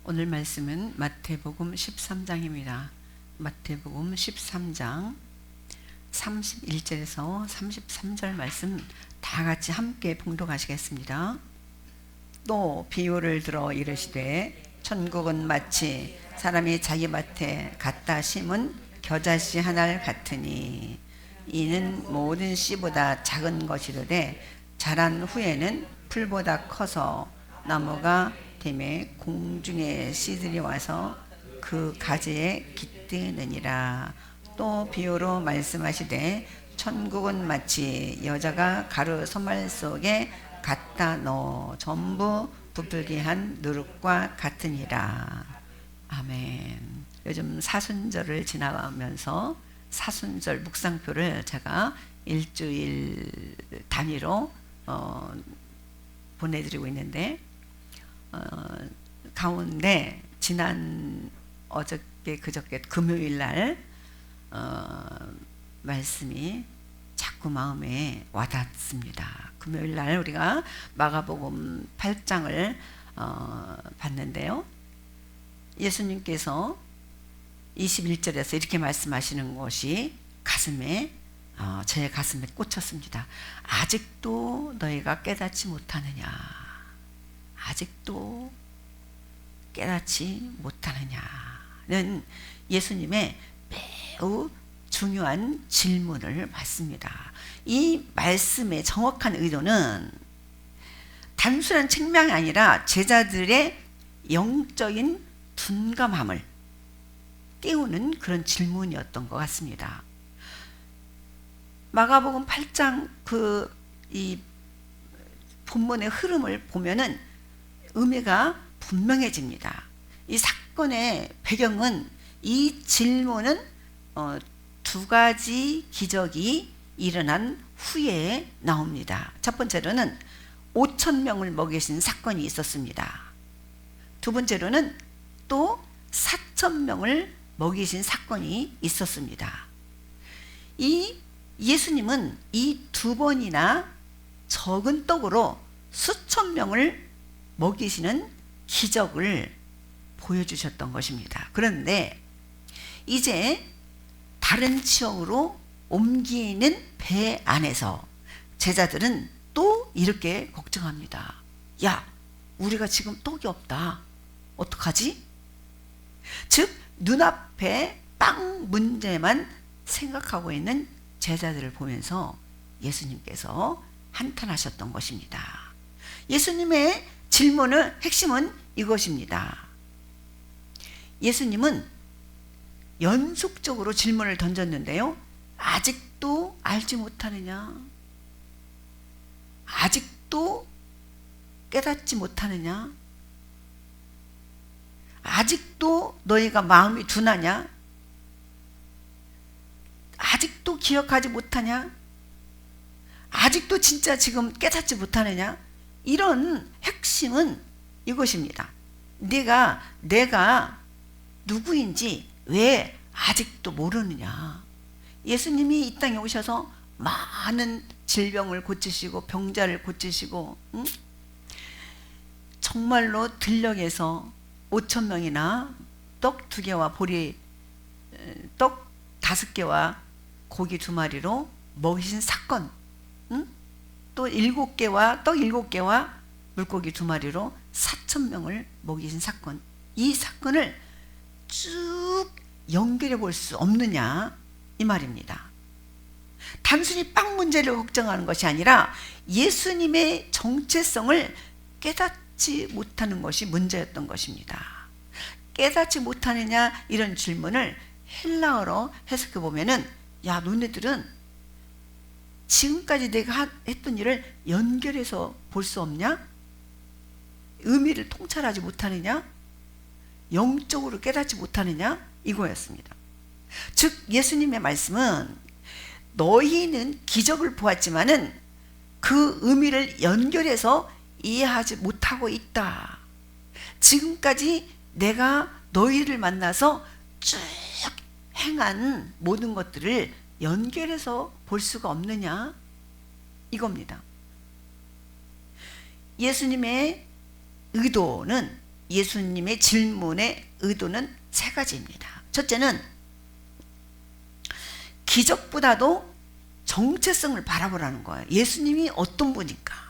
오늘 말씀은 마태복음 13장입니다. 마태복음 13장 31절에서 33절 말씀 다 같이 함께 봉독하시겠습니다. 또 비유를 들어 이르시되 천국은 마치 사람이 자기 밭에 갖다 심은 겨자씨 하나를 같으니 이는 모든 씨보다 작은 것이로되 자란 후에는 풀보다 커서 나무가 되매 공중의 씨들이 와서 그 가지에 깃드느니라. 또 비유로 말씀하시되 천국은 마치 여자가 가루 손말 속에 갖다 넣어 전부 부풀게 한 누룩과 같으니라. 아멘. 요즘 사순절을 지나가면서 사순절 묵상표를 제가 일주일 단위로 보내드리고 있는데 가운데 지난 어저께 그저께 금요일 날 말씀이 자꾸 마음에 와닿습니다. 금요일 날 우리가 마가복음 8장을 봤는데요. 예수님께서 21절에서 이렇게 말씀하시는 것이 제 가슴에 꽂혔습니다. 아직도 너희가 깨닫지 못하느냐? 아직도 깨닫지 못하느냐는 예수님의 매우 중요한 질문을 받습니다. 이 말씀의 정확한 의도는 단순한 책망이 아니라 제자들의 영적인 둔감함을 띄우는 그런 질문이었던 것 같습니다. 마가복음 8장 이 본문의 흐름을 보면은 의미가 분명해집니다. 이 사건의 배경은 이 질문은 두 가지 기적이 일어난 후에 나옵니다. 첫 번째로는 5,000명을 먹이신 사건이 있었습니다. 두 번째로는 또 4,000명을 먹이신 사건이 있었습니다. 이 예수님은 이 두 번이나 적은 떡으로 수천 명을 먹이시는 기적을 보여주셨던 것입니다. 그런데 이제 다른 지역으로 옮기는 배 안에서 제자들은 또 이렇게 걱정합니다. 야, 우리가 지금 떡이 없다. 어떡하지? 즉 눈앞에 빵 문제만 생각하고 있는 제자들을 보면서 예수님께서 한탄하셨던 것입니다. 예수님의 질문의 핵심은 이것입니다. 예수님은 연속적으로 질문을 던졌는데요. 아직도 알지 못하느냐? 아직도 깨닫지 못하느냐? 아직도 너희가 마음이 둔하냐? 아직도 기억하지 못하냐? 아직도 진짜 지금 깨닫지 못하느냐? 이런 핵심은 이것입니다. 내가 누구인지 왜 아직도 모르느냐? 예수님이 이 땅에 오셔서 많은 질병을 고치시고 병자를 고치시고 정말로 들녘에서 5,000명이나 떡 2개와 보리 떡 5개와 고기 2마리로 먹이신 사건, 또 7개와 떡 7개와 물고기 2마리로 4,000명을 먹이신 사건, 이 사건을 쭉 연결해 볼 수 없느냐 이 말입니다. 단순히 빵 문제를 걱정하는 것이 아니라 예수님의 정체성을 깨닫지 못하는 것이 문제였던 것입니다. 깨닫지 못하느냐 이런 질문을 헬라어로 해석해 보면은, 야, 너네들은 지금까지 내가 했던 일을 연결해서 볼 수 없냐? 의미를 통찰하지 못하느냐? 영적으로 깨닫지 못하느냐? 이거였습니다. 즉 예수님의 말씀은 너희는 기적을 보았지만은 그 의미를 연결해서 이해하지 못하고 있다. 지금까지 내가 너희를 만나서 쭉 행한 모든 것들을 연결해서 볼 수가 없느냐? 이겁니다. 예수님의 의도는 예수님의 질문의 의도는 세 가지입니다. 첫째는 기적보다도 정체성을 바라보라는 거예요. 예수님이 어떤 분인가?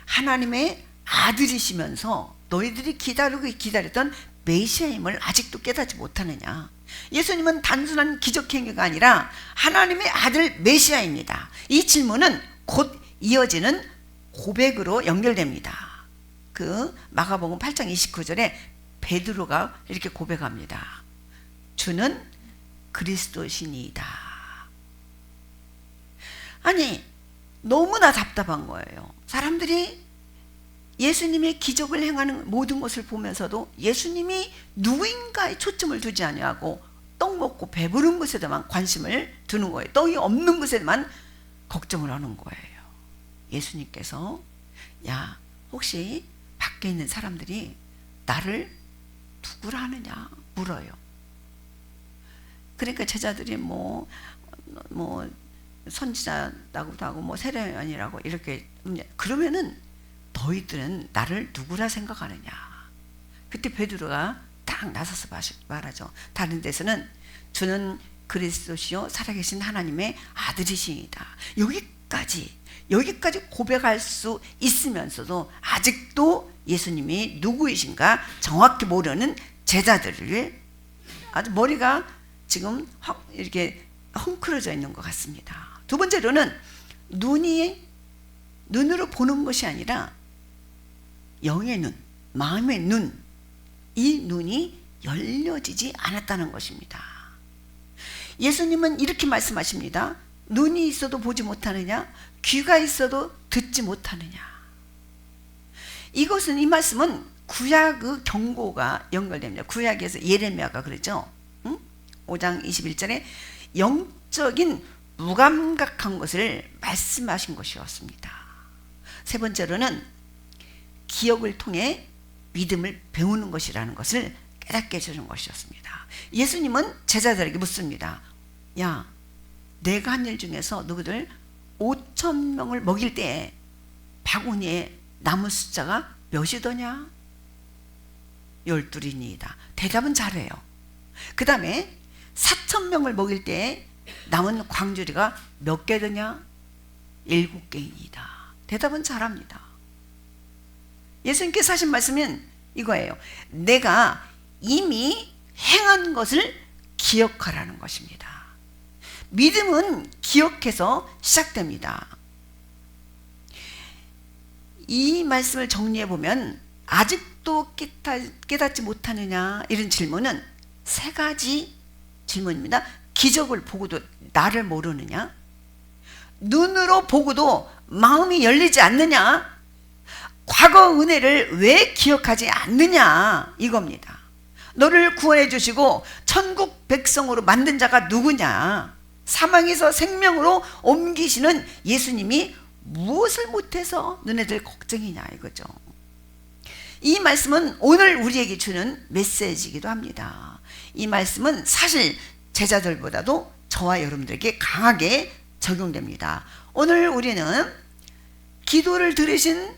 하나님의 아들이시면서 너희들이 기다렸던 메시아임을 아직도 깨닫지 못하느냐? 예수님은 단순한 기적행위가 아니라 하나님의 아들 메시아입니다. 이 질문은 곧 이어지는 고백으로 연결됩니다. 그 마가복음 8장 29절에 베드로가 이렇게 고백합니다. 주는 그리스도시니이다. 아니, 너무나 답답한 거예요. 사람들이 예수님의 기적을 행하는 모든 것을 보면서도 예수님이 누구인가에 초점을 두지 아니하고 떡 먹고 배부른 것에만 관심을 두는 거예요. 떡이 없는 것에만 걱정을 하는 거예요. 예수님께서 야, 혹시 밖에 있는 사람들이 나를 누구라 하느냐 물어요. 그러니까 제자들이 뭐 선지자라고도 하고 뭐 세례요한이라고 이렇게, 그러면은 너희들은 나를 누구라 생각하느냐? 그때 베드로가 딱 나서서 말하죠. 다른 데서는 주는 그리스도시요 살아계신 하나님의 아들이시니다. 여기까지 고백할 수 있으면서도 아직도 예수님이 누구이신가 정확히 모르는 제자들을, 아주 머리가 지금 이렇게 헝클어져 있는 것 같습니다. 두 번째로는 눈으로 보는 것이 아니라 영의 눈, 마음의 눈, 이 눈이 열려지지 않았다는 것입니다. 예수님은 이렇게 말씀하십니다. 눈이 있어도 보지 못하느냐? 귀가 있어도 듣지 못하느냐? 이 말씀은 구약의 경고가 연결됩니다. 구약에서 예레미야가 그러죠. 5장 21절에 영적인 무감각한 것을 말씀하신 것이었습니다. 세 번째로는 기억을 통해 믿음을 배우는 것이라는 것을 깨닫게 해주는 것이었습니다. 예수님은 제자들에게 묻습니다. 야, 내가 한 일 중에서 너희들 5,000명을 먹일 때 바구니에 남은 숫자가 몇이더냐? 12이니이다. 대답은 잘해요. 그 다음에 4,000명을 먹일 때 남은 광주리가 몇 개더냐? 7개이니이다. 대답은 잘합니다. 예수님께서 하신 말씀은 이거예요. 내가 이미 행한 것을 기억하라는 것입니다. 믿음은 기억해서 시작됩니다. 이 말씀을 정리해 보면 아직도 깨닫지 못하느냐, 이런 질문은 세 가지 질문입니다. 기적을 보고도 나를 모르느냐? 눈으로 보고도 마음이 열리지 않느냐? 과거 은혜를 왜 기억하지 않느냐? 이겁니다. 너를 구원해 주시고 천국 백성으로 만든 자가 누구냐? 사망에서 생명으로 옮기시는 예수님이 무엇을 못해서 너네들 걱정이냐, 이거죠. 이 말씀은 오늘 우리에게 주는 메시지이기도 합니다. 이 말씀은 사실 제자들보다도 저와 여러분들에게 강하게 적용됩니다. 오늘 우리는 기도를 들으신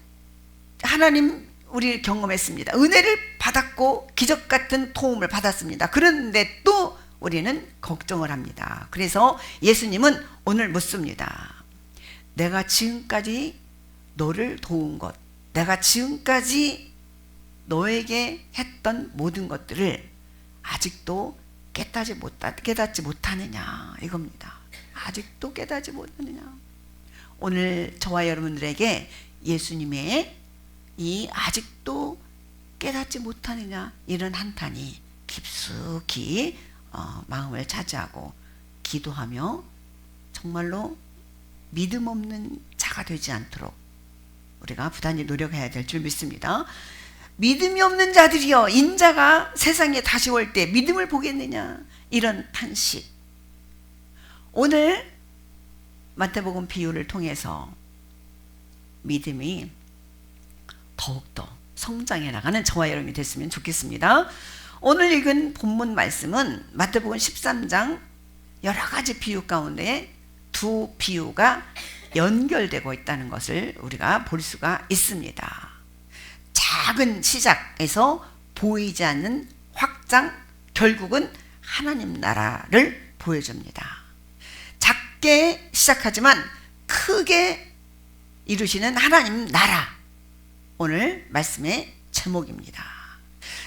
하나님 우리 경험했습니다. 은혜를 받았고 기적 같은 도움을 받았습니다. 그런데 또 우리는 걱정을 합니다. 그래서 예수님은 오늘 묻습니다. 내가 지금까지 너를 도운 것, 내가 지금까지 너에게 했던 모든 것들을 아직도 깨닫지 못하느냐, 이겁니다. 아직도 깨닫지 못하느냐. 오늘 저와 여러분들에게 예수님의 이 아직도 깨닫지 못하느냐, 이런 한탄이 깊숙이 마음을 차지하고 기도하며 정말로 믿음 없는 자가 되지 않도록 우리가 부단히 노력해야 될 줄 믿습니다. 믿음이 없는 자들이여, 인자가 세상에 다시 올 때 믿음을 보겠느냐, 이런 탄식. 오늘 마태복음 비유를 통해서 믿음이 더욱더 성장해 나가는 저와 여러분이 됐으면 좋겠습니다. 오늘 읽은 본문 말씀은 마태복음 13장 여러 가지 비유 가운데 두 비유가 연결되고 있다는 것을 우리가 볼 수가 있습니다. 작은 시작에서 보이지 않는 확장, 결국은 하나님 나라를 보여줍니다. 작게 시작하지만 크게 이루시는 하나님 나라, 오늘 말씀의 제목입니다.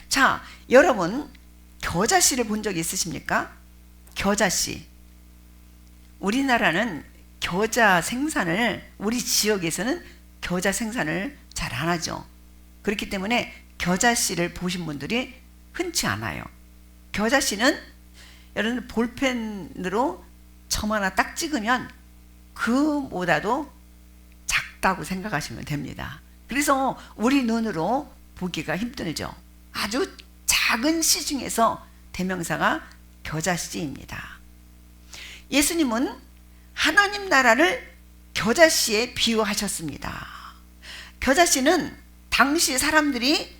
자, 여러분 겨자씨를 본 적 있으십니까? 겨자씨. 우리나라는 겨자 생산을, 우리 지역에서는 겨자 생산을 잘 안 하죠. 그렇기 때문에 겨자씨를 보신 분들이 흔치 않아요. 겨자씨는 여러분 볼펜으로 점 하나 딱 찍으면 그보다도 작다고 생각하시면 됩니다. 그래서 우리 눈으로 보기가 힘들죠. 아주 작은 씨 중에서 대명사가 겨자씨입니다. 예수님은 하나님 나라를 겨자씨에 비유하셨습니다. 겨자씨는 당시 사람들이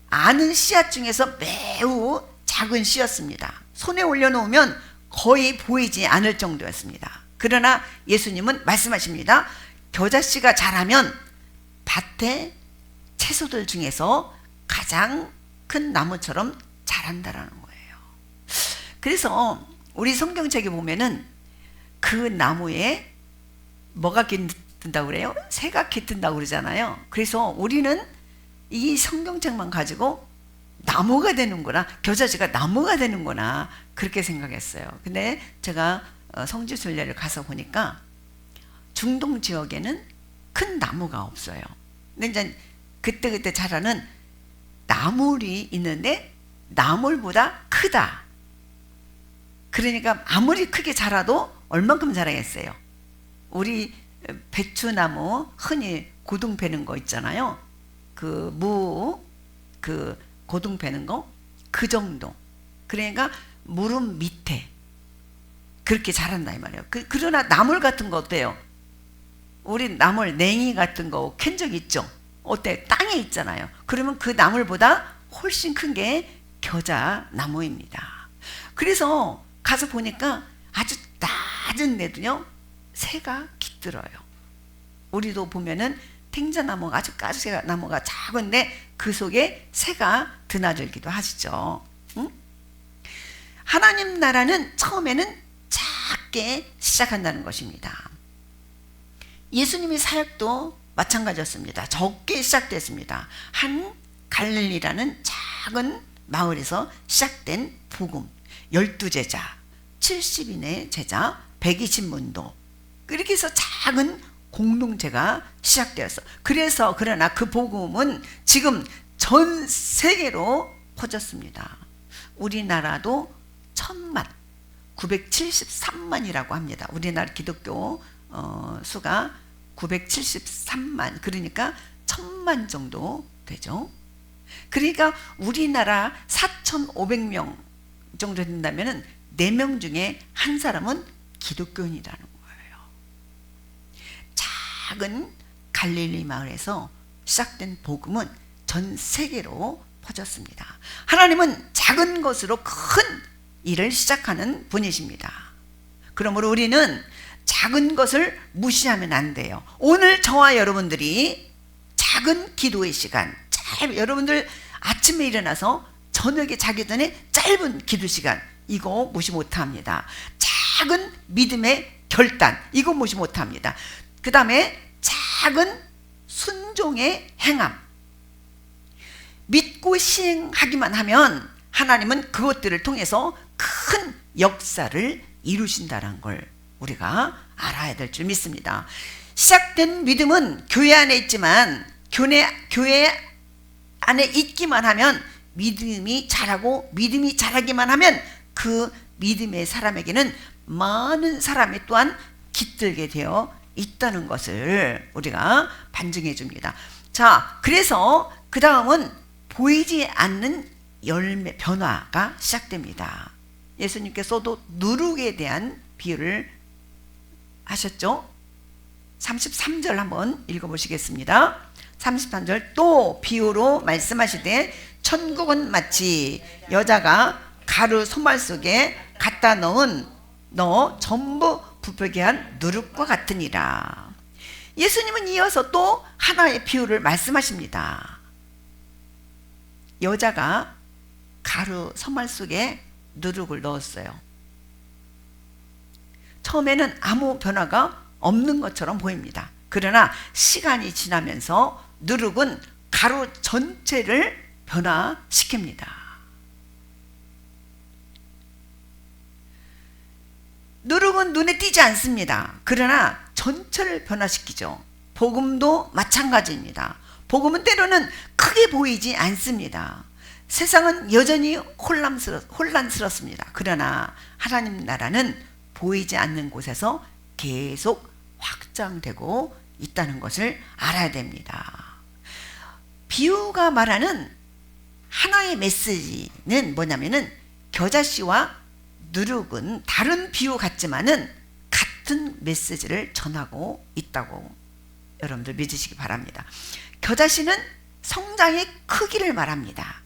아는 씨앗 중에서 매우 작은 씨였습니다. 손에 올려놓으면 거의 보이지 않을 정도였습니다. 그러나 예수님은 말씀하십니다. 겨자씨가 자라면 밭의 채소들 중에서 가장 큰 나무처럼 자란다라는 거예요. 그래서 우리 성경책에 보면은 그 나무에 뭐가 깃든다고 그래요? 새가 깃든다고 그러잖아요. 그래서 우리는 이 성경책만 가지고 나무가 되는구나, 겨자씨가 나무가 되는구나, 그렇게 생각했어요. 근데 제가 성지순례를 가서 보니까 중동 지역에는 큰 나무가 없어요. 근데 이제 그때그때 자라는 나물이 있는데 나물보다 크다. 그러니까 아무리 크게 자라도 얼만큼 자라겠어요? 우리 배추나무 흔히 고둥 패는 거 있잖아요. 그 고둥 패는 거, 그 정도. 그러니까 무릎 밑에 그렇게 자란다 이 말이에요. 그러나 나물 같은 거 어때요? 우리 나물 냉이 같은 거 캔 적 있죠? 어때? 땅에 있잖아요. 그러면 그 나물보다 훨씬 큰 게 겨자 나무입니다. 그래서 가서 보니까 아주 낮은 데도요 새가 깃들어요. 우리도 보면은 탱자나무가, 아주 가지나무가 작은데 그 속에 새가 드나들기도 하시죠. 응? 하나님 나라는 처음에는 작게 시작한다는 것입니다. 예수님의 사역도 마찬가지였습니다. 적게 시작됐습니다. 한 갈릴리라는 작은 마을에서 시작된 복음, 12제자, 70인의 제자, 120문도, 이렇게 해서 작은 공동체가 시작되었어. 그러나 그 복음은 지금 전 세계로 퍼졌습니다. 우리나라도 1000만, 973만이라고 합니다. 우리나라 기독교 수가 973만, 그러니까 1000만 정도 되죠. 그러니까 우리나라 4,500명 정도 된다면 4명 중에 한 사람은 기독교인이라는 거예요. 작은 갈릴리 마을에서 시작된 복음은 전 세계로 퍼졌습니다. 하나님은 작은 것으로 큰 일을 시작하는 분이십니다. 그러므로 우리는 작은 것을 무시하면 안 돼요. 오늘 저와 여러분들이 작은 기도의 시간, 여러분들 아침에 일어나서 저녁에 자기 전에 짧은 기도 시간, 이거 무시 못합니다. 작은 믿음의 결단, 이거 무시 못합니다. 그 다음에 작은 순종의 행함, 믿고 시행하기만 하면 하나님은 그것들을 통해서 큰 역사를 이루신다는 걸 우리가 알아야 될 줄 믿습니다. 시작된 믿음은 교회 안에 있지만 교회 안에 있기만 하면 믿음이 자라고, 믿음이 자라기만 하면 그 믿음의 사람에게는 많은 사람이 또한 깃들게 되어 있다는 것을 우리가 반증해 줍니다. 자, 그래서 그 다음은 보이지 않는 열매, 변화가 시작됩니다. 예수님께서도 누룩에 대한 비유를 하셨죠? 33절 한번 읽어보시겠습니다. 33절, 또 비유로 말씀하시되 천국은 마치 여자가 가루 소말 속에 갖다 넣어 전부 부풀게 한 누룩과 같으니라. 예수님은 이어서 또 하나의 비유를 말씀하십니다. 여자가 가루 서말 속에 누룩을 넣었어요. 처음에는 아무 변화가 없는 것처럼 보입니다. 그러나 시간이 지나면서 누룩은 가루 전체를 변화시킵니다. 누룩은 눈에 띄지 않습니다. 그러나 전체를 변화시키죠. 복음도 마찬가지입니다. 복음은 때로는 크게 보이지 않습니다. 세상은 여전히 혼란스럽습니다. 그러나 하나님 나라는 보이지 않는 곳에서 계속 확장되고 있다는 것을 알아야 됩니다. 비유가 말하는 하나의 메시지는 뭐냐면은 겨자씨와 누룩은 다른 비유 같지만은 같은 메시지를 전하고 있다고 여러분들 믿으시기 바랍니다. 겨자씨는 성장의 크기를 말합니다.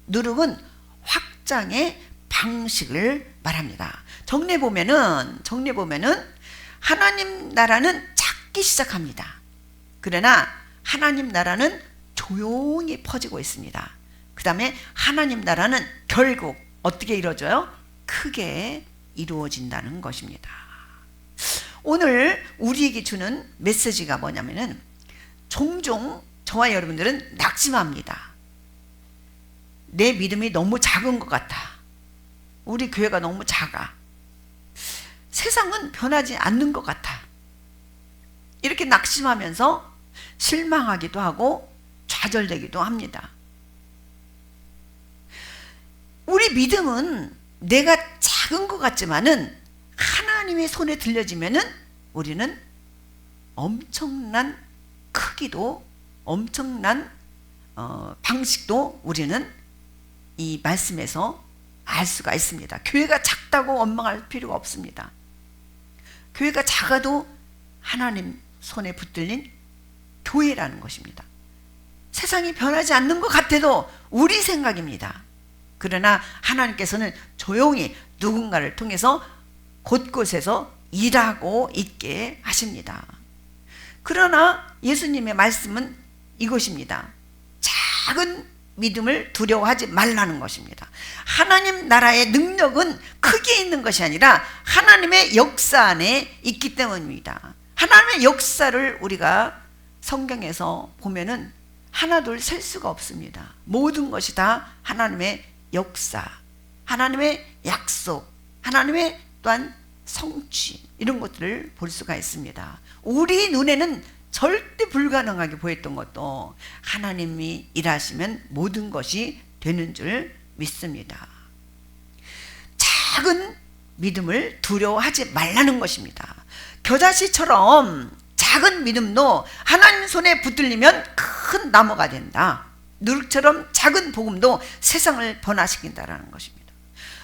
누룩은 확장의 방식을 말합니다. 정리해 보면은 하나님 나라는 작기 시작합니다. 그러나 하나님 나라는 조용히 퍼지고 있습니다. 그 다음에 하나님 나라는 결국 어떻게 이루어져요? 크게 이루어진다는 것입니다. 오늘 우리에게 주는 메시지가 뭐냐면은 종종 저와 여러분들은 낙심합니다. 내 믿음이 너무 작은 것 같아. 우리 교회가 너무 작아. 세상은 변하지 않는 것 같아. 이렇게 낙심하면서 실망하기도 하고 좌절되기도 합니다. 우리 믿음은 내가 작은 것 같지만은 하나님의 손에 들려지면은 우리는 엄청난 크기도 엄청난 방식도 우리는 이 말씀에서 알 수가 있습니다. 교회가 작다고 원망할 필요가 없습니다. 교회가 작아도 하나님 손에 붙들린 교회라는 것입니다. 세상이 변하지 않는 것 같아도 우리 생각입니다. 그러나 하나님께서는 조용히 누군가를 통해서 곳곳에서 일하고 있게 하십니다. 그러나 예수님의 말씀은 이것입니다. 작은 믿음을 두려워하지 말라는 것입니다. 하나님 나라의 능력은 크게 있는 것이 아니라 하나님의 역사 안에 있기 때문입니다. 하나님의 역사를 우리가 성경에서 보면은 하나둘 셀 수가 없습니다. 모든 것이 다 하나님의 역사, 하나님의 약속, 하나님의 또한 성취, 이런 것들을 볼 수가 있습니다. 우리 눈에는 절대 불가능하게 보였던 것도 하나님이 일하시면 모든 것이 되는 줄 믿습니다. 작은 믿음을 두려워하지 말라는 것입니다. 겨자씨처럼 작은 믿음도 하나님 손에 붙들리면 큰 나무가 된다. 누룩처럼 작은 복음도 세상을 변화시킨다는 것입니다.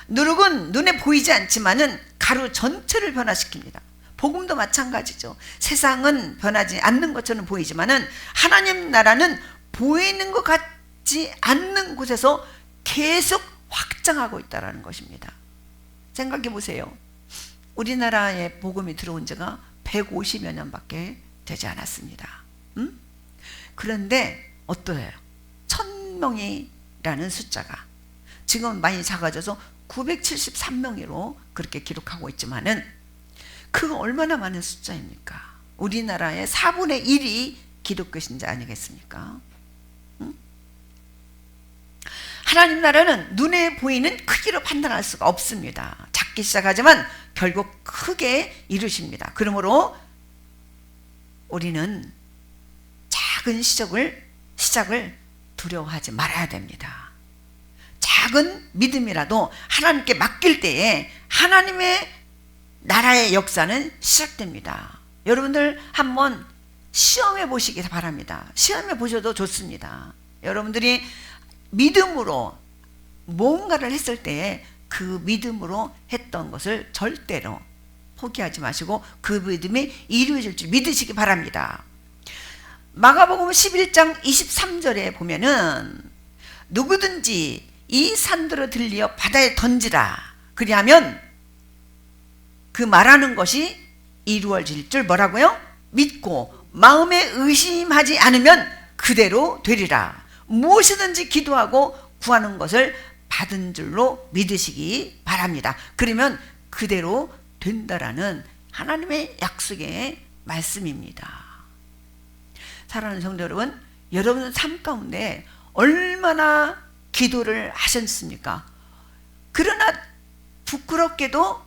누룩은 눈에 보이지 않지만은 가루 전체를 변화시킵니다. 복음도 마찬가지죠. 세상은 변하지 않는 것처럼 보이지만은 하나님 나라는 보이는 것 같지 않는 곳에서 계속 확장하고 있다는 것입니다. 생각해 보세요. 우리나라에 복음이 들어온 지가 150여 년밖에 되지 않았습니다. 그런데 어떠해요? 1000명이라는 숫자가 지금 많이 작아져서 973명으로 그렇게 기록하고 있지만은 그거 얼마나 많은 숫자입니까? 우리나라의 4분의 1이 기독교 신자 아니겠습니까? 하나님 나라는 눈에 보이는 크기로 판단할 수가 없습니다. 작기 시작하지만 결국 크게 이루십니다. 그러므로 우리는 작은 시작을 두려워하지 말아야 됩니다. 작은 믿음이라도 하나님께 맡길 때에 하나님의 나라의 역사는 시작됩니다. 여러분들 한번 시험해 보시기 바랍니다. 시험해 보셔도 좋습니다. 여러분들이 믿음으로 뭔가를 했을 때에 그 믿음으로 했던 것을 절대로 포기하지 마시고 그 믿음이 이루어질 줄 믿으시기 바랍니다. 마가복음 11장 23절에 보면은 누구든지 이 산들을 들리어 바다에 던지라 그리하면 그 말하는 것이 이루어질 줄 뭐라고요? 믿고 마음에 의심하지 않으면 그대로 되리라. 무엇이든지 기도하고 구하는 것을 받은 줄로 믿으시기 바랍니다. 그러면 그대로 된다라는 하나님의 약속의 말씀입니다. 사랑하는 성도 여러분, 여러분 삶 가운데 얼마나 기도를 하셨습니까? 그러나 부끄럽게도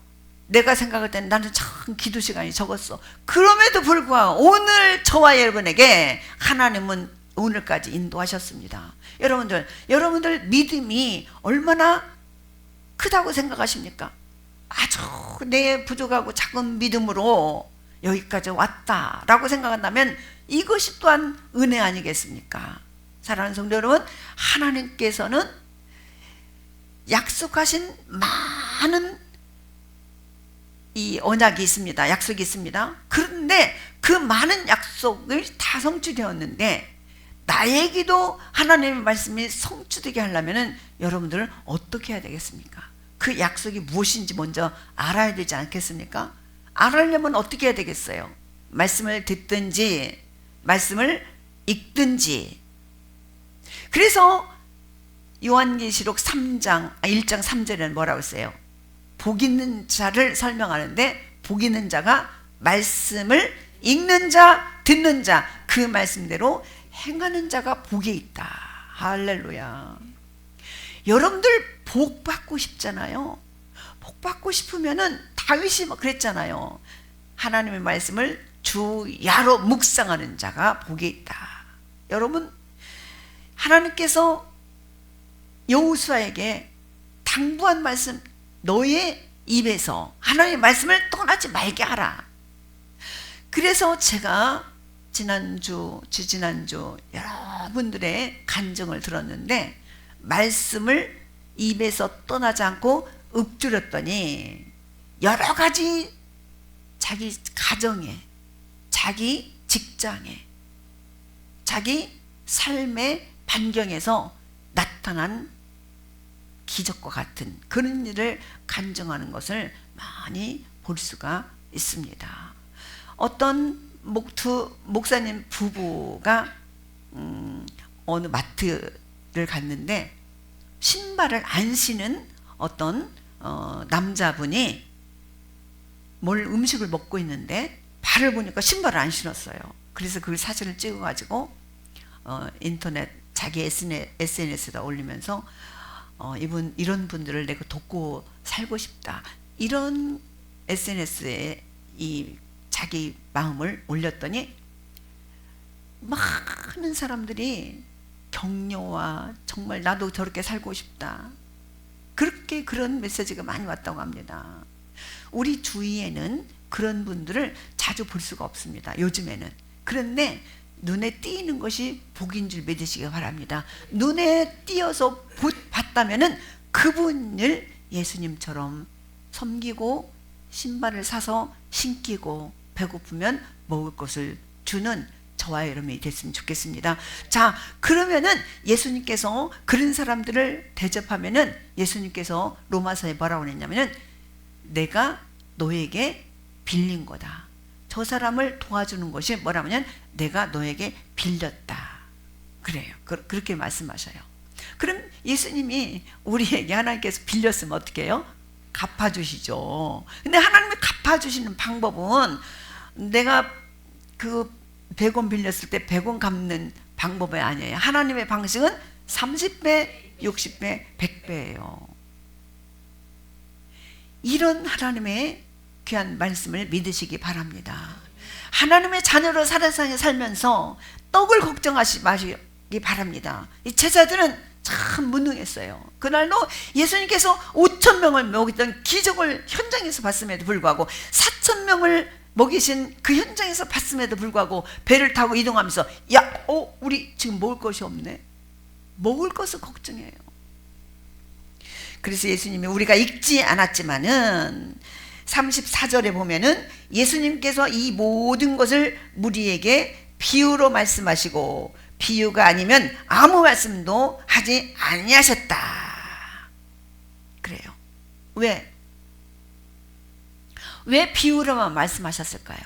내가 생각할 때는 나는 참 기도 시간이 적었어. 그럼에도 불구하고 오늘 저와 여러분에게 하나님은 오늘까지 인도하셨습니다. 여러분들 믿음이 얼마나 크다고 생각하십니까? 아주 내 부족하고 작은 믿음으로 여기까지 왔다라고 생각한다면 이것이 또한 은혜 아니겠습니까? 사랑하는 성도 여러분, 하나님께서는 약속하신 많은 이 언약이 있습니다. 약속이 있습니다. 그런데 그 많은 약속을 다 성취되었는데 나에게도 하나님의 말씀이 성취되게 하려면 여러분들은 어떻게 해야 되겠습니까? 그 약속이 무엇인지 먼저 알아야 되지 않겠습니까? 알으려면 어떻게 해야 되겠어요? 말씀을 듣든지 말씀을 읽든지. 그래서 요한계시록 1장 3절에는 뭐라고 했어요? 복 있는 자를 설명하는데 복 있는 자가 말씀을 읽는 자, 듣는 자, 그 말씀대로 행하는 자가 복이 있다. 할렐루야. 여러분들 복 받고 싶잖아요. 복 받고 싶으면은 다윗이 그랬잖아요. 하나님의 말씀을 주야로 묵상하는 자가 복이 있다. 여러분, 하나님께서 여호수아에게 당부한 말씀, 너의 입에서 하나님의 말씀을 떠나지 말게 하라. 그래서 제가 지난주, 지지난주 여러분들의 간증을 들었는데 말씀을 입에서 떠나지 않고 읊조렸더니 여러 가지 자기 가정에, 자기 직장에, 자기 삶의 반경에서 나타난 기적과 같은 그런 일을 간증하는 것을 많이 볼 수가 있습니다. 어떤 목사님 부부가 어느 마트를 갔는데 신발을 안 신은 어떤 남자분이 음식을 먹고 있는데 발을 보니까 신발을 안 신었어요. 그래서 그 사진을 찍어가지고 인터넷 자기 SNS에다 올리면서 이런 분들을 내가 돕고 살고 싶다, 이런 SNS에 이 자기 마음을 올렸더니 많은 사람들이 격려와 정말 나도 저렇게 살고 싶다, 그렇게 그런 메시지가 많이 왔다고 합니다. 우리 주위에는 그런 분들을 자주 볼 수가 없습니다, 요즘에는. 그런데 눈에 띄는 것이 복인 줄 믿으시기 바랍니다. 눈에 띄어서 봤다면은 그분을 예수님처럼 섬기고 신발을 사서 신기고 배고프면 먹을 것을 주는 저와 여러분이 됐으면 좋겠습니다. 자, 그러면은 예수님께서 그런 사람들을 대접하면은 예수님께서 로마서에 뭐라고 그랬냐면은 내가 너에게 빌린 거다. 저 사람을 도와주는 것이 뭐라면 내가 너에게 빌렸다. 그래요. 그렇게 말씀하셔요. 그럼 예수님이 우리에게 하나님께서 빌렸으면 어떻게 해요? 갚아주시죠. 근데 하나님이 갚아주시는 방법은 내가 그 100원 빌렸을 때 100원 갚는 방법이 아니에요. 하나님의 방식은 30배, 60배, 100배예요. 이런 하나님의 귀한 말씀을 믿으시기 바랍니다. 하나님의 자녀로 세상에 살면서 떡을 걱정하지 마시기 바랍니다. 이 제자들은 참 무능했어요. 그날도 예수님께서 5,000명을 먹이던 기적을 현장에서 봤음에도 불구하고 4,000명을 먹이신 그 현장에서 봤음에도 불구하고 배를 타고 이동하면서 우리 지금 먹을 것이 없네. 먹을 것을 걱정해요. 그래서 예수님이 우리가 읽지 않았지만은 34절에 보면은 예수님께서 이 모든 것을 무리에게 비유로 말씀하시고 비유가 아니면 아무 말씀도 하지 아니하셨다. 그래요. 왜 비유로만 말씀하셨을까요?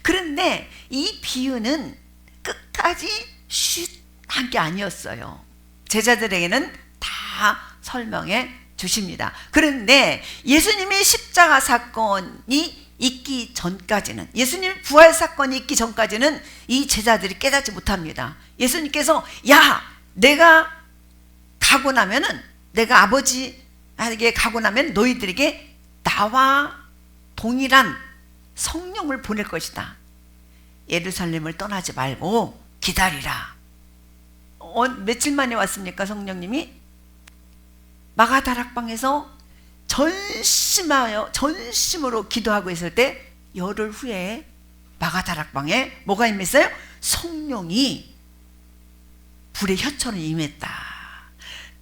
그런데 이 비유는 끝까지 한 게 아니었어요. 제자들에게는 다 설명해 주십니다. 그런데 예수님의 십자가 사건이 있기 전까지는, 예수님 부활 사건이 있기 전까지는 이 제자들이 깨닫지 못합니다. 예수님께서 야, 내가 가고 나면은, 내가 아버지에게 가고 나면 너희들에게 나와 동일한 성령을 보낼 것이다. 예루살렘을 떠나지 말고 기다리라. 며칠 만에 왔습니까? 성령님이 마가다락방에서 전심으로 기도하고 있을 때 열흘 후에 마가다락방에 뭐가 임했어요? 성령이 불의 혀처럼 임했다.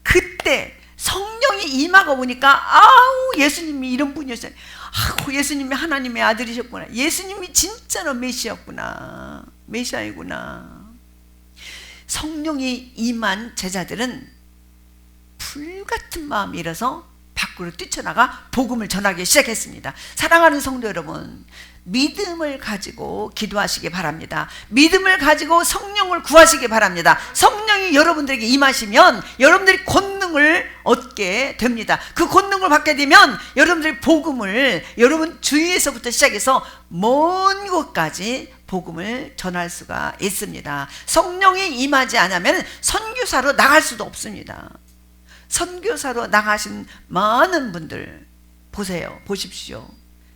그때 성령이 임하고 보니까 아우, 예수님이 이런 분이었어요. 아우, 예수님이 하나님의 아들이셨구나. 예수님이 진짜로 메시아였구나. 메시아이구나. 성령이 임한 제자들은 불같은 마음이 일어서 밖으로 뛰쳐나가 복음을 전하기 시작했습니다. 사랑하는 성도 여러분, 믿음을 가지고 기도하시기 바랍니다. 믿음을 가지고 성령을 구하시기 바랍니다. 성령이 여러분들에게 임하시면 여러분들이 권능을 얻게 됩니다. 그 권능을 받게 되면 여러분들이 복음을 여러분 주위에서부터 시작해서 먼 곳까지 복음을 전할 수가 있습니다. 성령이 임하지 않으면 선교사로 나갈 수도 없습니다. 선교사로 나가신 많은 분들 보십시오.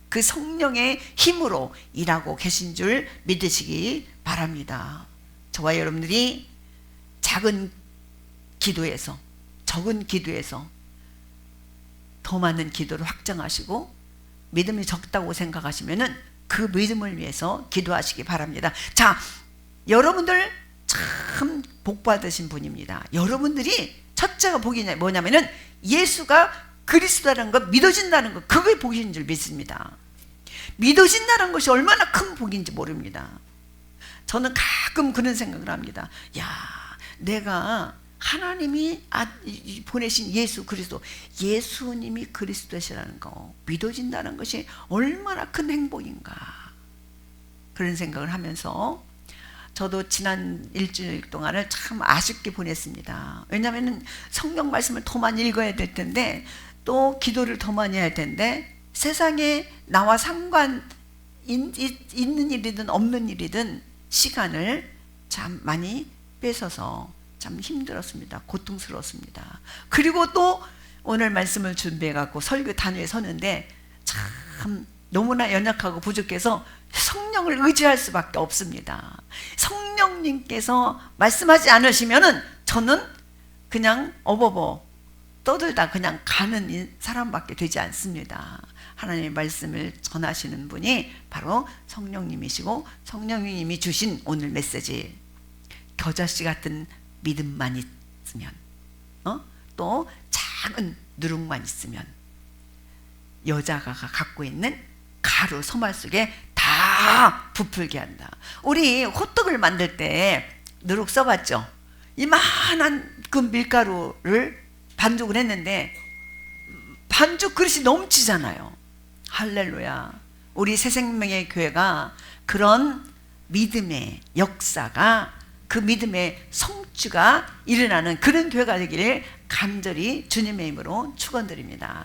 그 성령의 힘으로 일하고 계신 줄 믿으시기 바랍니다. 저와 여러분들이 적은 기도에서 더 많은 기도를 확장하시고, 믿음이 적다고 생각하시면은 그 믿음을 위해서 기도하시기 바랍니다. 자, 여러분들 참 복받으신 분입니다. 여러분들이 첫째가 복이 뭐냐면은 예수가 그리스도라는 것, 믿어진다는 것, 그게 복인 줄 믿습니다. 믿어진다는 것이 얼마나 큰 복인지 모릅니다. 저는 가끔 그런 생각을 합니다. 야, 내가 하나님이 보내신 예수 그리스도, 예수님이 그리스도시라는 거 믿어진다는 것이 얼마나 큰 행복인가, 그런 생각을 하면서 저도 지난 일주일 동안을 참 아쉽게 보냈습니다. 왜냐하면 성경 말씀을 더 많이 읽어야 될 텐데, 또 기도를 더 많이 해야 텐데, 세상에 나와 상관 있는 일이든 없는 일이든 시간을 참 많이 뺏어서 참 힘들었습니다. 고통스러웠습니다. 그리고 또 오늘 말씀을 준비해 갖고 설교 단위에 서는데 참 너무나 연약하고 부족해서 성령을 의지할 수밖에 없습니다. 성령님께서 말씀하지 않으시면은 저는 그냥 어버버 떠들다 그냥 가는 사람밖에 되지 않습니다. 하나님의 말씀을 전하시는 분이 바로 성령님이시고, 성령님이 주신 오늘 메시지, 겨자씨 같은 믿음만 있으면, 또 작은 누룩만 있으면 여자가 갖고 있는 가루 소말 속에 다 부풀게 한다. 우리 호떡을 만들 때 누룩 써봤죠? 이만한 그 밀가루를 반죽을 했는데 반죽 그릇이 넘치잖아요. 할렐루야. 우리 새생명의 교회가 그런 믿음의 역사가, 그 믿음의 성취가 일어나는 그런 교회가 되기를 간절히 주님의 이름으로 축원드립니다.